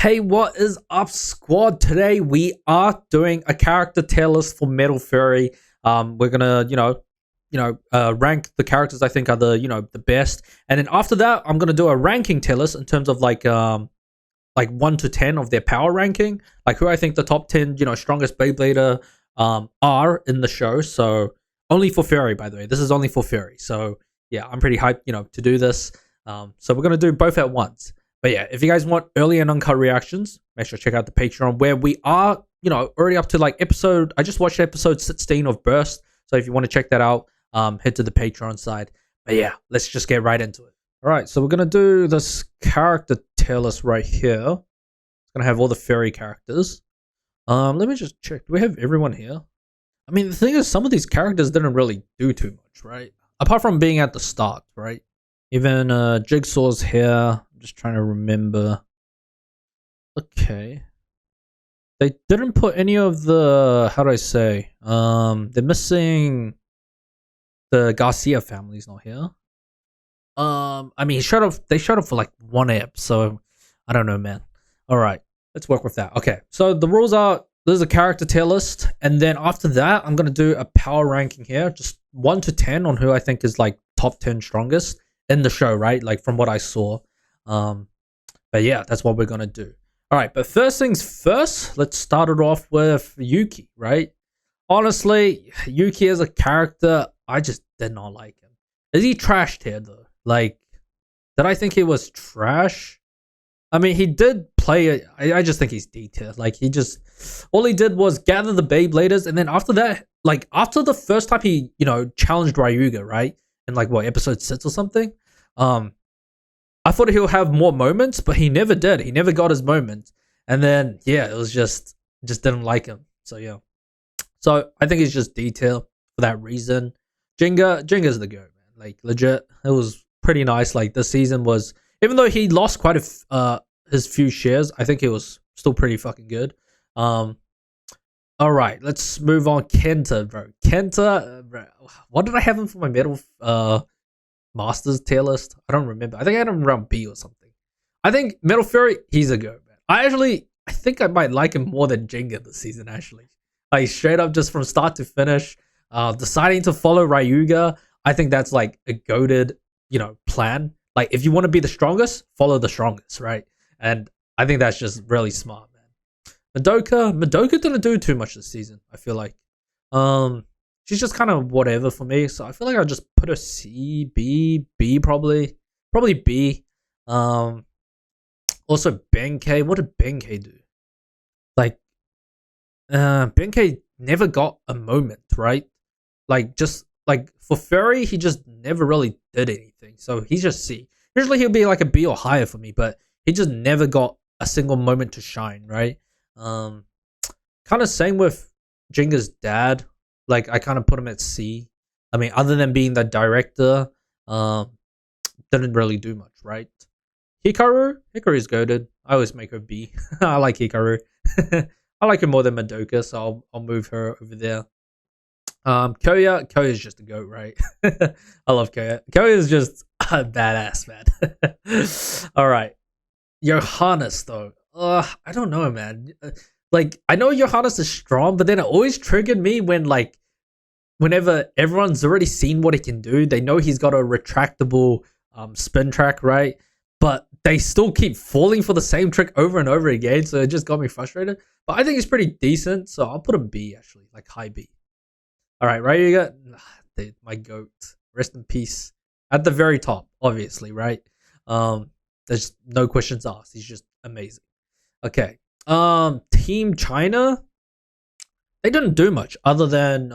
Hey, what is up, squad? Today we are doing a character tier list for Metal Fury. We're gonna, rank the characters I think are the best, and then after that, I'm gonna do a ranking tier list in terms of like 1 to 10 of their power ranking, like who I think the top 10, strongest Beyblader are in the show. So only for Fury, by the way. This is only for Fury. So yeah, I'm pretty hyped, to do this. So we're gonna do both at once. But yeah, if you guys want early and uncut reactions, make sure to check out the Patreon where we are, already up to like I just watched episode 16 of Burst. So if you want to check that out, head to the Patreon side. But yeah, let's just get right into it. All right, so we're going to do this character tier list right here. It's going to have all the fairy characters. Let me just check. Do we have everyone here? I mean, the thing is, some of these characters didn't really do too much, right? Apart from being at the start, right? Even Jigsaw's here. Just trying to remember. Okay. They didn't put any of the, how do I say? They're missing the Garcia family's not here. I mean, they showed up for like one ep, so I don't know, man. All right, let's work with that. Okay, so the rules are, there's a character tier list, and then after that, I'm gonna do a power ranking here, just 1 to 10 on who I think is like top 10 strongest in the show, right? Like from what I saw. But yeah, that's what we're gonna do. All right, but first things first, let's start it off with Yuki, right? Honestly, Yuki as a character, I just did not like him. Is he trashed here though? Like, did I think he was trash? I mean, he did play it. I just think he's detailed. Like, all he did was gather the Beybladers, and then after that, like after the first time he, challenged Ryuga, right? In like what, episode 6 or something? I thought he'll have more moments, but he never did. He never got his moments. And then, yeah, it was just didn't like him. So, yeah. So, I think he's just detail for that reason. Jinga's the GOAT, man. Like, legit. It was pretty nice. Like, this season was, even though he lost quite his few shares, I think it was still pretty fucking good. All right, let's move on. Kenta, bro. Kenta, bro. What did I have him for my Metal Masters tier list? I don't remember. I think I had him around B or something. I think Metal Fury, he's a go, man. I think I might like him more than Jinga this season, actually. Like, straight up just from start to finish, deciding to follow Ryuga, I think that's like a goated, plan. Like, if you want to be the strongest, follow the strongest, right? And I think that's just really smart, man. Madoka didn't do too much this season, I feel like. She's just kind of whatever for me, so I feel like I'll just put a C, B probably B. Also Benkei, what did Benkei do? Like, Benkei never got a moment, right? Like, just like for Furry, he just never really did anything, so he's just C. Usually he'll be like a B or higher for me, but he just never got a single moment to shine, right? Kind of same with Jinga's dad. Like, I kind of put him at C. I mean, other than being the director, didn't really do much, right? Hikaru's goated. I always make her B. I like Hikaru. I like her more than Madoka, so I'll move her over there. Koya's just a goat, right? I love Koya. Koya's just a badass, man. All right. Johannes, though. I don't know, man. Like, I know Johannes is strong, but then it always triggered me when, like, whenever everyone's already seen what he can do, they know he's got a retractable spin track, right? But they still keep falling for the same trick over and over again, so it just got me frustrated. But I think he's pretty decent, so I'll put him B, actually, like high B. All right, Ryuga, my GOAT. Rest in peace. At the very top, obviously, right? There's no questions asked. He's just amazing. Okay. Team China, they didn't do much other than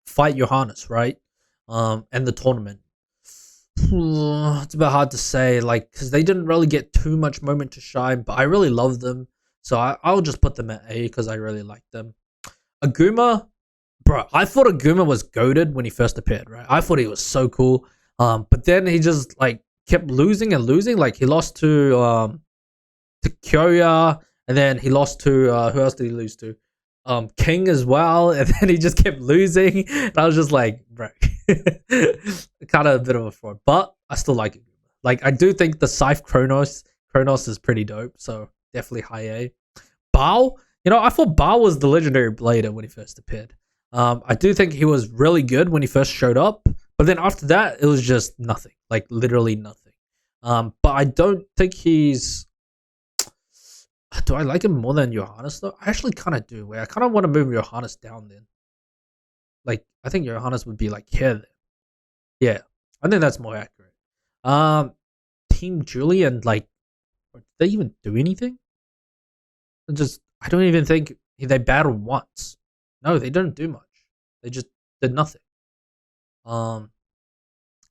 fight Johannes, right? And the tournament. It's a bit hard to say, like, because they didn't really get too much moment to shine, but I really love them, so I'll just put them at A because I really like them. Aguma, bro, I thought Aguma was goated when he first appeared, right? I thought he was so cool, but then he just like kept losing and losing. Like, he lost to Kyoya, and then he lost to who else did he lose to? King as well, and then he just kept losing. And I was just like, bro, kind of a bit of a fraud, but I still like it. Like, I do think the Scythe Kronos Kronos is pretty dope, so definitely high A. Bao, I thought Bao was the legendary blader when he first appeared. I do think he was really good when he first showed up, but then after that, it was just nothing, like literally nothing. But I don't think he's. Do I like him more than Johannes though? I actually kind of do. Where I kind of want to move Johannes down then. Like I think Johannes would be like here then. Yeah, I think that's more accurate. Team Julian, like, did they even do anything? I don't even think they battled once. No, they didn't do much. They just did nothing. I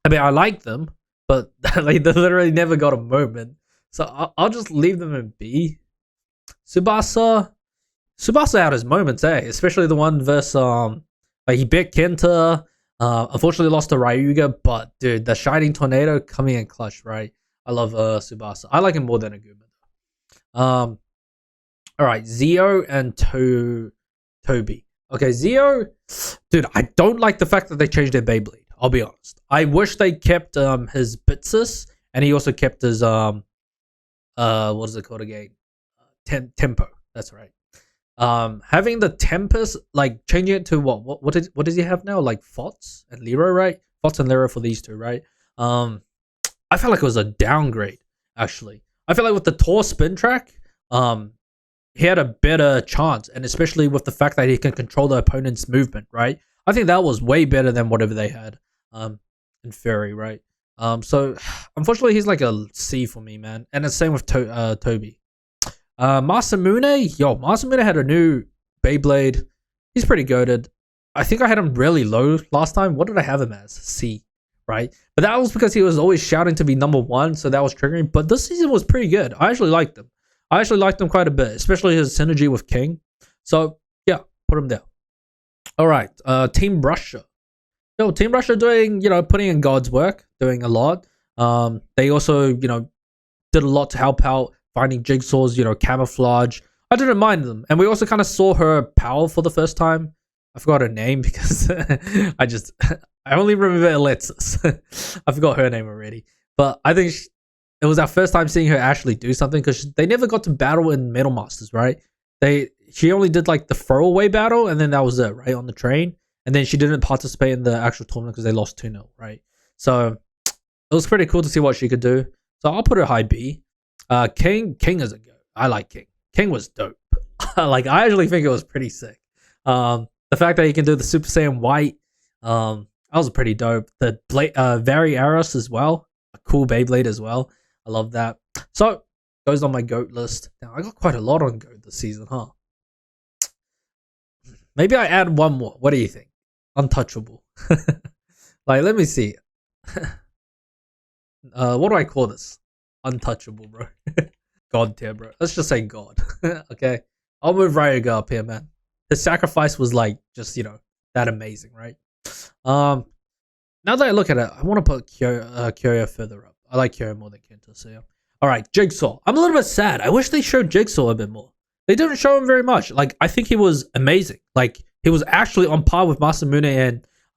mean, I like them, but like they literally never got a moment. So I'll just leave them in B. Tsubasa had his moments, especially the one versus like he bit Kenta. Unfortunately lost to Ryuga, but dude, the Shining Tornado coming in clutch, right? I love Tsubasa. I like him more than Aguma. All right, Zio and Toby. Okay, Zio, dude, I don't like the fact that they changed their Beyblade. I'll be honest. I wish they kept his Bitsis, and he also kept his what is it called again? Tempo. That's right. Having the Tempest, like changing it to what does he have now? Like Fots and Lero, right? Fots and Lero for these two, right? I felt like it was a downgrade, actually. I feel like with the Tor spin track, he had a better chance, and especially with the fact that he can control the opponent's movement, right? I think that was way better than whatever they had in Fury, right? So unfortunately he's like a C for me, man. And the same with Toby. Masamune had a new Beyblade. He's pretty goated. I think I had him really low last time. What did I have him as? C, right? But that was because he was always shouting to be number one, so that was triggering. But this season was pretty good. I actually liked him. Quite a bit, especially his synergy with King. So yeah, put him there. All right, Team Russia. Team Russia doing, putting in God's work, doing a lot. They also, did a lot to help out finding Jigsaw's, camouflage. I didn't mind them. And we also kind of saw her power for the first time. I forgot her name because I only remember Alexis. I forgot her name already. But I think it was our first time seeing her actually do something because they never got to battle in Metal Masters, right? She only did like the throwaway battle and then that was it, right? On the train. And then she didn't participate in the actual tournament because they lost 2-0, right? So it was pretty cool to see what she could do. So I'll put her high B. King is a go. I like King. King was dope. Like I actually think it was pretty sick. The fact that he can do the Super Saiyan White, that was pretty dope. The Vari Aros as well, a cool Beyblade as well. I love that. So goes on my GOAT list. Now I got quite a lot on GOAT this season, huh? Maybe I add one more. What do you think? Untouchable. Like, let me see. What do I call this? Untouchable, bro. God tier, bro. Let's just say God. Okay. I'll move Ryuga up here, man. His sacrifice was like just, that amazing, right? Now that I look at it, I want to put Kyoya further up. I like Kyoya more than Kenta, so yeah. Alright, Jigsaw. I'm a little bit sad. I wish they showed Jigsaw a bit more. They didn't show him very much. Like, I think he was amazing. Like, he was actually on par with Masamune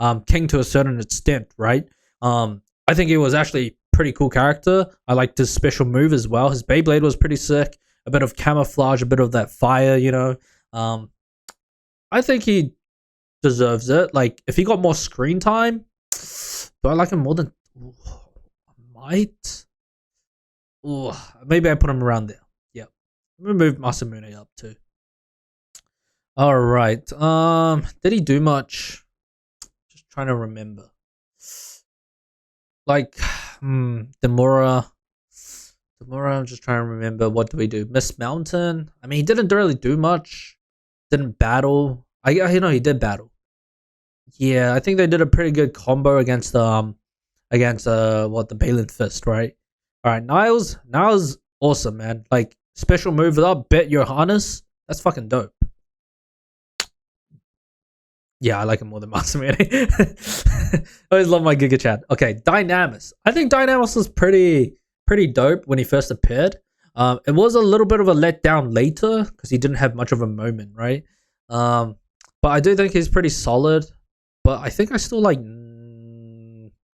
and King to a certain extent, right? I think he was actually pretty cool character. I liked his special move as well. His Beyblade was pretty sick. A bit of camouflage, a bit of that fire, I think he deserves it. Like, if he got more screen time, do I like him more than... Ooh, I might. Ooh, maybe I put him around there. Yep. I'm gonna move Masamune up too. Alright. Did he do much? Just trying to remember. Like, Demora, I'm just trying to remember. What did we do? Miss Mountain? I mean, he didn't really do much. Didn't battle. He did battle. Yeah, I think they did a pretty good combo against the Balin Fist, right? Alright, Niles awesome, man. Like, special move up, bet Johannes. That's fucking dope. Yeah, I like him more than Masamune. I always love my Giga Chat. Okay, Dynamis. I think Dynamis was pretty dope when he first appeared. It was a little bit of a letdown later because he didn't have much of a moment, right? But I do think he's pretty solid. But I think I still like...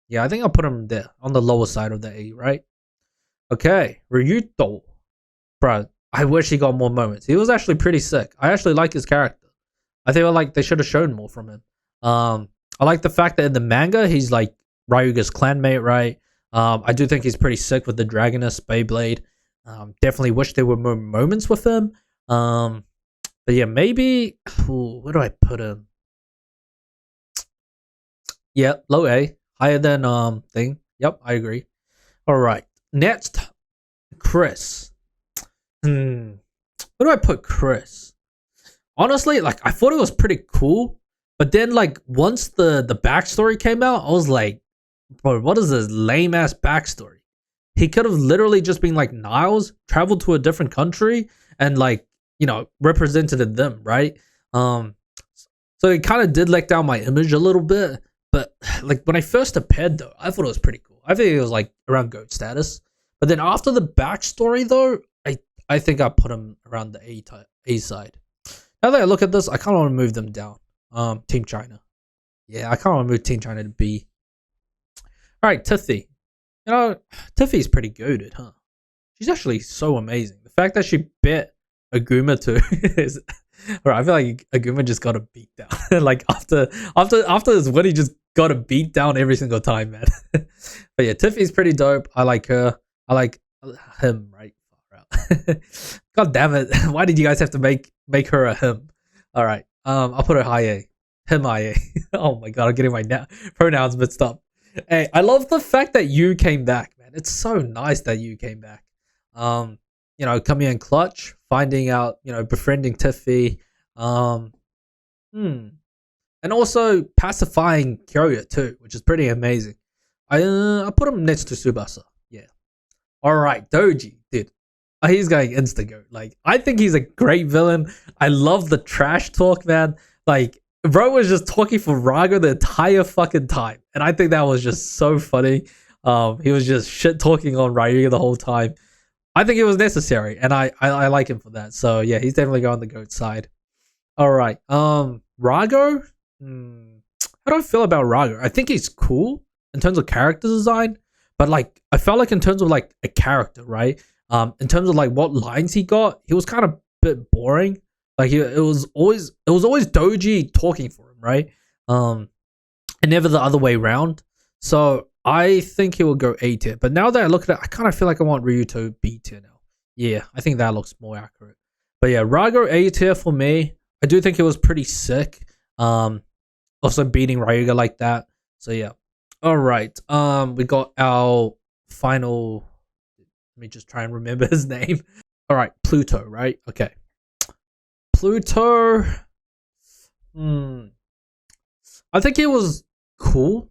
Yeah, I think I'll put him there on the lower side of the A, right? Okay, Ryuto. bro, I wish he got more moments. He was actually pretty sick. I actually like his character. I feel like they should have shown more from him. I like the fact that in the manga he's like Ryuga's clanmate, right? I do think he's pretty sick with the Dragoness Beyblade. Definitely wish there were more moments with him. But yeah, maybe where do I put him? Yeah, low A, higher than thing. Yep, I agree. All right, next, Chris. Where do I put Chris? Honestly, like I thought it was pretty cool, but then like once the backstory came out, I was like, bro, what is this lame ass backstory? He could have literally just been like Niles, traveled to a different country, and like represented them, right? So it kind of did let down my image a little bit, but like when I first appeared though, I thought it was pretty cool. I think it was like around GOAT status, but then after the backstory though, I think I put him around the A side. Now that I look at this, I kind of want to move them down. Team China. Yeah, I kind of want to move Team China to B. All right, Tiffy. Tiffy's pretty goated, huh? She's actually so amazing. The fact that she bit Aguma too is... Alright, I feel like Aguma just got a beat down. Like after this win, he just got a beat down every single time, man. But yeah, Tiffy's pretty dope. I like her. I like him, right? God damn it! Why did you guys have to make her a him? All right, I'll put her high A, him high A. Oh my god, I'm getting my pronouns mixed up. Hey, I love the fact that you came back, man. It's so nice that you came back. Coming in clutch, finding out, befriending Tiffy, and also pacifying Kyoya too, which is pretty amazing. I put him next to Tsubasa. Yeah. All right, Doji, dude. He's going insta-goat. Like, I think he's a great villain. I love the trash talk, man. Like, bro was just talking for Rago the entire fucking time. And I think that was just so funny. He was just shit talking on Ryuga the whole time. I think it was necessary. And I like him for that. So, yeah, he's definitely going the GOAT side. All right. Rago? How do I feel about Rago? I think he's cool in terms of character design. But, like, I felt like in terms of, like, a character, right? In terms of like what lines he got, he was kind of a bit boring. Like it was always Doji talking for him, right? And never the other way around. So I think he will go A tier. But now that I look at it, I kind of feel like I want Ryuto B tier now. Yeah, I think that looks more accurate. But yeah, Rago A tier for me. I do think it was pretty sick. Also beating Ryuga like that. So yeah. All right. We got our final. Let me just try and remember his name. All right, Pluto, right? Okay. Pluto. I think it was cool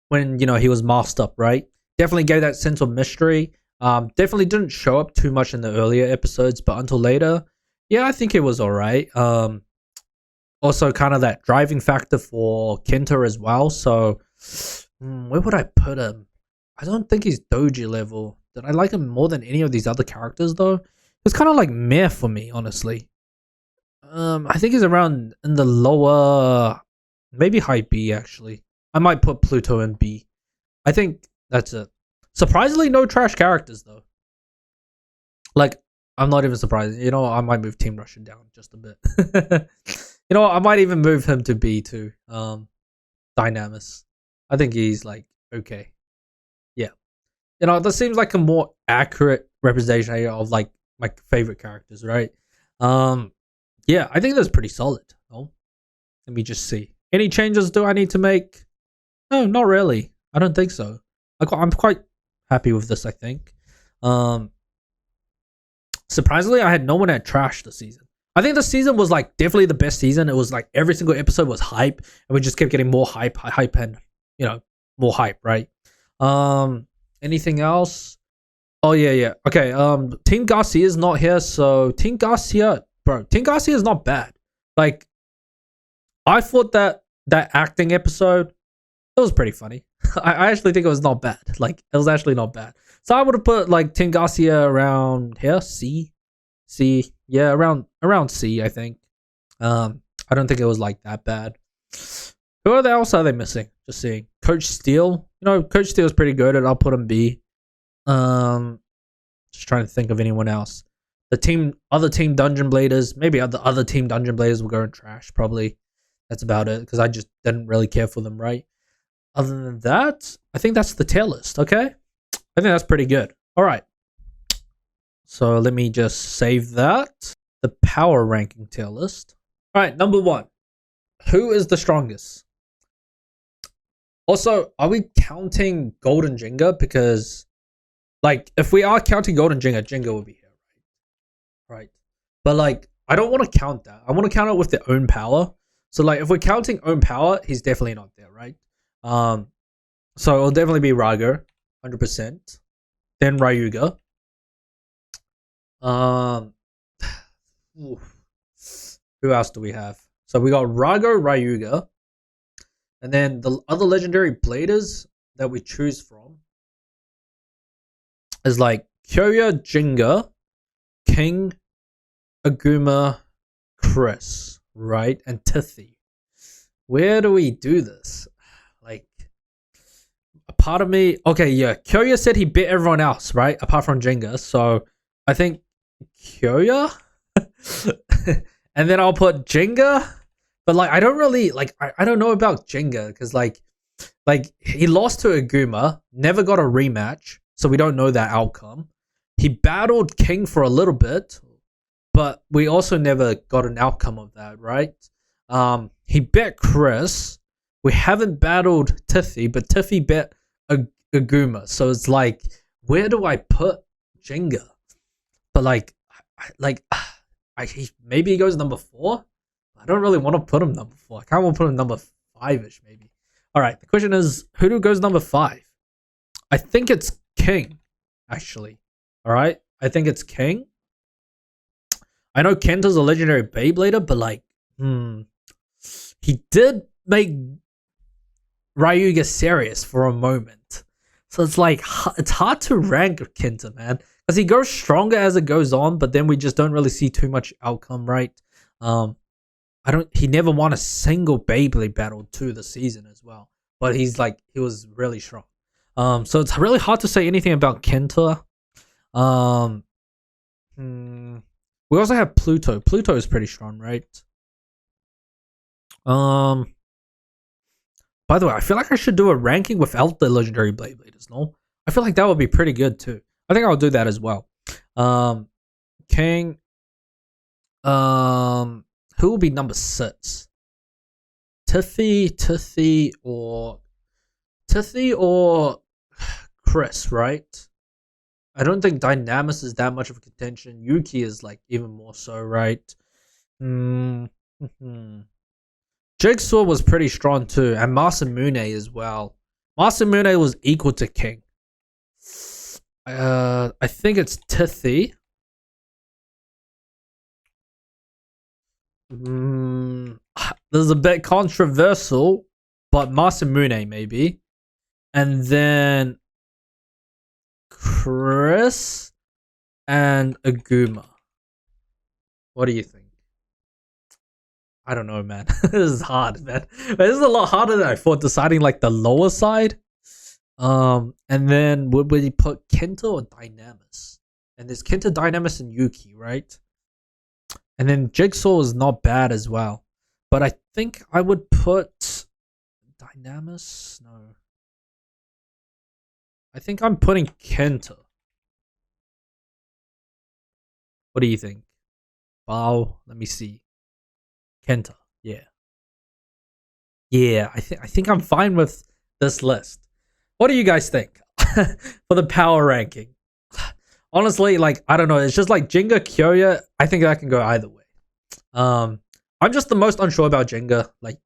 when, he was masked up, right? Definitely gave that sense of mystery. Definitely didn't show up too much in the earlier episodes, but until later, yeah, I think it was all right. Also kind of that driving factor for Kenta as well. So, where would I put him? I don't think he's Doji level. Did I like him more than any of these other characters though? It's kind of like meh for me, honestly. I think he's around in the lower, maybe high B actually. I might put Pluto in B. I think that's it. Surprisingly, no trash characters though. Like, I'm not even surprised. I might move Team Russian down just a bit. I might even move him to B too. Dynamis. I think he's like okay. Yeah. That seems like a more accurate representation of like my favorite characters, right? Yeah, I think that's pretty solid. Oh, let me just see. Any changes do I need to make? No, not really. I don't think so. I'm quite happy with this, I think. Surprisingly, I had no one at trash this season. I think the season was like definitely the best season. It was like every single episode was hype, and we just kept getting more hype, and more hype, right? Anything else? Oh yeah. Okay. Team Garcia is not here, so Team Garcia is not bad. Like, I thought that acting episode, it was pretty funny. I actually think it was not bad. Like, it was actually not bad. So I would have put like Team Garcia around here, C, yeah, around C, I think. I don't think it was like that bad. Who else are they missing? Just seeing. Coach Steele. Coach Steele's pretty good, and I'll put him B. Just trying to think of anyone else. Other team Dungeon Bladers, maybe other team Dungeon Bladers will go in trash. Probably that's about it because I just didn't really care for them, right? Other than that, I think that's the tier list. Okay, I think that's pretty good. All right, so let me just save that. The power ranking tier list. All right, number 1. Who is the strongest? Also, are we counting Golden Jenga? Because, like, if we are counting Golden Jenga, Jenga will be here, right? But, like, I don't want to count that. I want to count it with their own power. So, like, if we're counting own power, he's definitely not there, right? So it'll definitely be Rago, 100%. Then Ryuga. Who else do we have? So we got Rago, Ryuga. And then the other legendary bladers that we choose from is like Kyoya, Jinga, King, Aguma, Chris, right? And Tiffy. Where do we do this? Like, a part of me... Okay, yeah. Kyoya said he bit everyone else, right? Apart from Jinga. So, I think Kyoya? And then I'll put Jinga. But, like, I don't really... Like, I don't know about Jinga. Because, like, he lost to Aguma. Never got a rematch. So, we don't know that outcome. He battled King for a little bit. But we also never got an outcome of that, right? He bet Chris. We haven't battled Tiffy, but Tiffy bet Aguma. So it's like, where do I put Jenga? But maybe he goes number 4. I don't really want to put him number 4. I kind of want to put him number 5-ish, maybe. All right. The question is, who goes number 5? I think it's King, actually. All right. I think it's King. I know Kenta's a legendary Beyblader, but like, he did make Ryuga serious for a moment. So it's like, it's hard to rank Kenta, man. Because he goes stronger as it goes on, but then we just don't really see too much outcome, right? He never won a single Beyblade battle to the season as well. But he was really strong. So it's really hard to say anything about Kenta. We also have Pluto. Pluto is pretty strong, right? By the way, I feel like I should do a ranking without the legendary Beybladers, no? I feel like that would be pretty good too. I think I'll do that as well. King. Who will be number 6? Tiffy or Chris, right? I don't think Dynamis is that much of a contention. Yuki is like even more so, right? Jigsaw was pretty strong too, and Masamune as well. Masamune was equal to King. I think it's Tiffy. This is a bit controversial, but Masamune maybe. And then Chris and Aguma. What do you think? I don't know, man. This is hard, man. This is a lot harder than I thought, deciding like the lower side. And then would we put Kenta or Dynamis? And there's Kenta, Dynamis, and Yuki, right? And then Jigsaw is not bad as well. But I think I would put Dynamis. No. I think I'm putting Kenta. What do you think? Wow, let me see. Kenta, yeah. Yeah, I think I'm fine with this list. What do you guys think for the power ranking? Honestly, like, I don't know. It's just like Jenga, Kyoya. I think that can go either way. I'm just the most unsure about Jenga, like,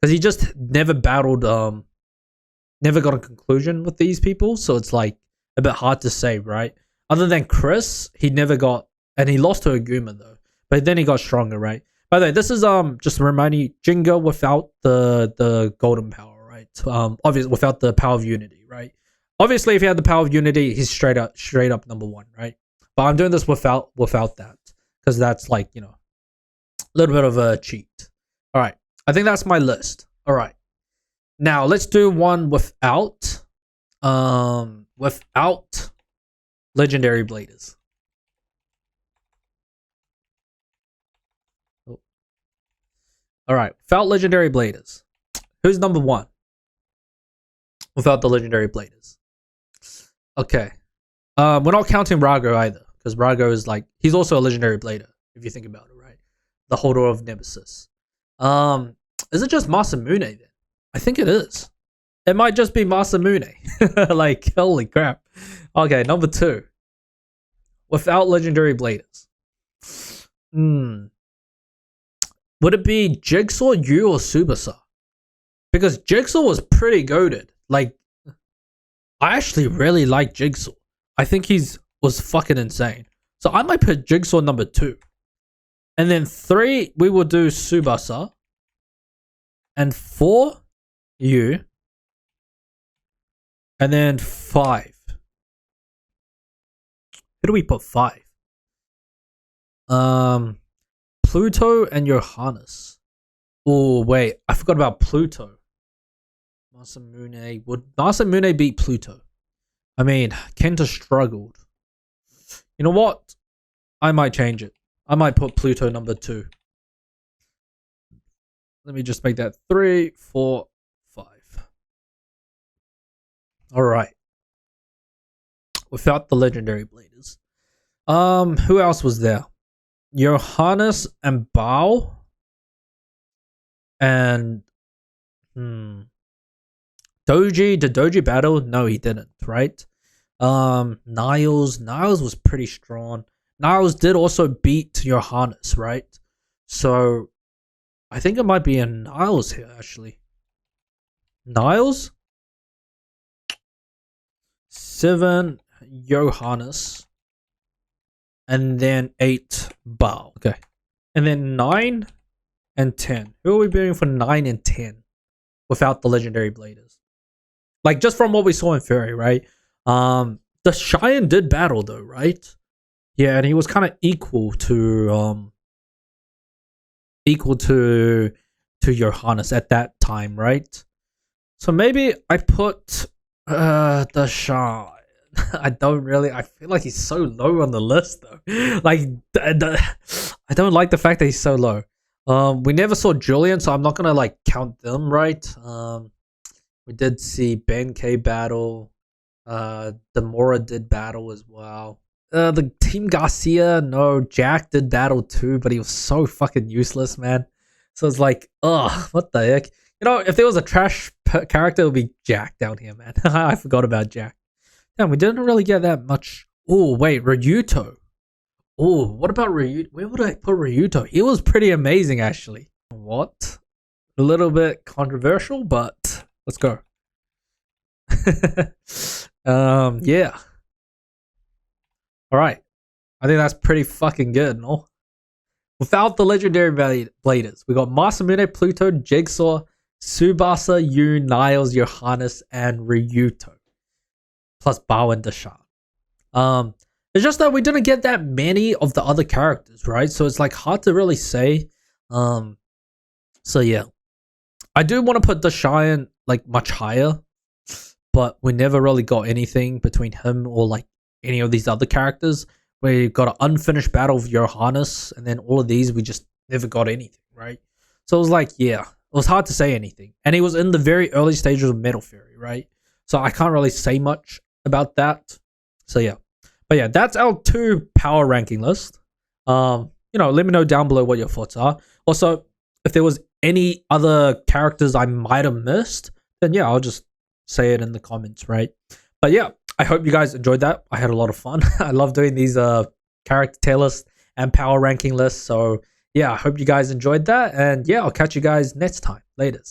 because he just never battled, never got a conclusion with these people. So it's like a bit hard to say, right? Other than Chris, he never got, and he lost to Aguma though. But then he got stronger, right? By the way, this is just to remind you, Jenga without the golden power, right? Obviously without the power of unity, right? Obviously, if he had the power of unity, he's straight up number 1, right? But I'm doing this without that because that's like, you know, a little bit of a cheat. All right, I think that's my list. All right, now let's do one without legendary bladers. Oh. All right, without legendary bladers, who's number one? Without the legendary bladers. Okay. We're not counting Rago either, because Rago is like, he's also a legendary blader, if you think about it, right? The holder of Nemesis. Is it just Masamune then? I think it is. It might just be Masamune. Like, holy crap. Okay, number two. Without legendary bladers. Would it be Jigsaw, Yu, or Tsubasa? Because Jigsaw was pretty goated. Like, I actually really like Jigsaw. I think was fucking insane. So I might put Jigsaw number 2. And then 3, we will do Tsubasa. And 4, Yu. And then 5. Who do we put 5? Pluto and Johannes. Oh, wait. I forgot about Pluto. Masamune. Would Masamune beat Pluto? I mean, Kenta struggled. You know what? I might change it. I might put Pluto number 2. Let me just make that 3, 4, 5. Alright. Without the legendary bladers. Who else was there? Johannes and Bao. And Doji, did Doji battle? No, he didn't, right? Niles was pretty strong. Niles did also beat Johannes, right? So I think it might be a Niles here, actually. Niles? 7 Johannes. And then 8 Bao. Okay. And then 9 and 10. Who are we beating for 9 and 10 without the legendary bladers? Like, just from what we saw in Fury, right? The Cheyenne did battle though, right? Yeah, and he was kind of equal to Johannes at that time, right? So maybe I put the Cheyenne. I feel like he's so low on the list though. Like, I don't like the fact that he's so low. We never saw Julian, so I'm not gonna like count them, right? We did see Ben K battle. Demora did battle as well. The Team Garcia, no, Jack did battle too, but he was so fucking useless, man. So it's like, ugh, what the heck? You know, if there was a trash character, it would be Jack down here, man. I forgot about Jack. Damn, we didn't really get that much. Oh, wait, Ryuto. Oh, what about Ryuto? Where would I put Ryuto? He was pretty amazing, actually. What? A little bit controversial, but let's go. Yeah. Alright. I think that's pretty fucking good, no? Without the legendary bladers, we got Masamune, Pluto, Jigsaw, Tsubasa, Yu, Niles, Johannes, and Ryuto. Plus Bao and Deshawn. It's just that we didn't get that many of the other characters, right? So it's like hard to really say. So yeah. I do want to put Deshawn like much higher, but we never really got anything between him or like any of these other characters. We got an unfinished battle of Johannes, and then all of these we just never got anything, right? So it was like, yeah, it was hard to say anything. And he was in the very early stages of Metal Fury, right? So I can't really say much about that. So yeah. But yeah, that's our 2 power ranking list. You know, let me know down below what your thoughts are. Also, if there was any other characters I might have missed, then yeah, I'll just say it in the comments, right? But yeah, I hope you guys enjoyed that. I had a lot of fun. I love doing these character tier lists and power ranking lists. So yeah, I hope you guys enjoyed that. And yeah, I'll catch you guys next time. Laters.